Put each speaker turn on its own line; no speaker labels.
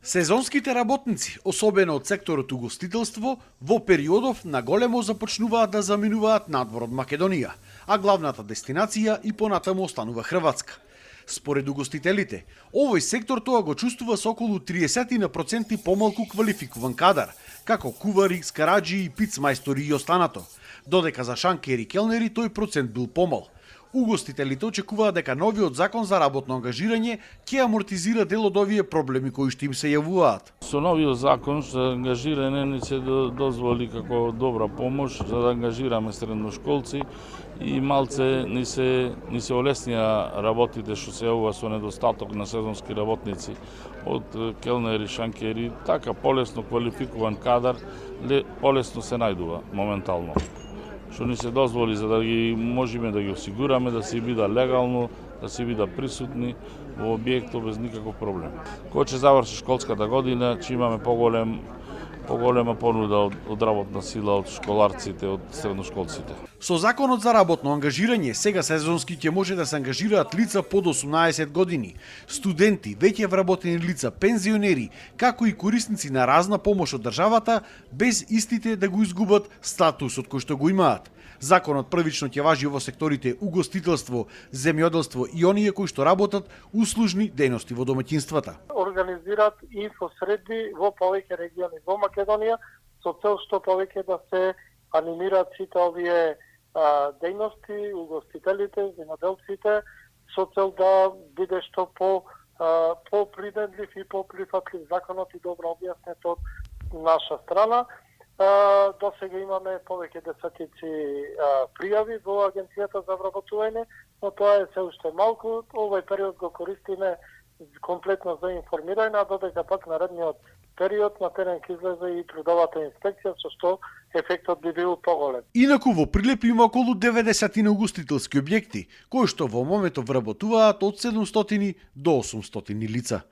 Сезонските работници, особено од секторот угостителство, во периодов на големо започнуваат да заминуваат надвор од Македонија, а главната дестинација и понатаму останува Хрватска. Според угостителите, овој сектор тоа го чувствува со околу 30% помалку квалификуван кадар, како кувари, скараджи и пицмајстори и останато, додека за шанкери и келнери тој процент бил помал. Угостителите очекуваат дека новиот закон за работно ангажирање ќе амортизира дел од овие проблеми кои што им се јавуваат.
Со новиот закон за ангажирање ни се дозволи како добра помош за да ангажираме средношколци и малце ни се олеснија работите што се јавува со недостаток на сезонски работници од келнери, шанкери, така полесно квалификуван кадар, полесно се најдува моментално, што ни се дозволи за да ги можеме да ги осигураме, да се бида легално, да се бида присутни во објектот без никаков проблем. Кога ќе заврши школската година, ќе имаме поголема понуда од работна сила од школарците, од средношколците.
Со законот за работно ангажирање, сега сезонски ќе може да се ангажираат лица под 18 години, студенти, веќе вработени лица, пензионери, како и корисници на разна помош од државата, без истите да го изгубат статусот кој што го имаат. Законот првично ќе важи во секторите угостителство, земјоделство и оние кои што работат услужни дејности во домаќинствата.
Организираат инфосредби во повеќе региони во Македонија со цел што повеќе да се анимираат сите овие дејности, угостителите, земјоделците, со цел да биде што по-приденлив и по-прифатлив законот и добро објаснет од наша страна. До сега имаме повеќе десетици пријави во Агенцијата за вработување, но тоа е се уште малку. Овој период го користиме комплетно за информирање, а додека пак наредниот период на терен ќе излезе и трудовата инспекција, со што ефектот би бил поголем.
Инаку во Прилеп има околу 90 угостителски објекти, кои што во моментот вработуваат од 700 до 800 лица.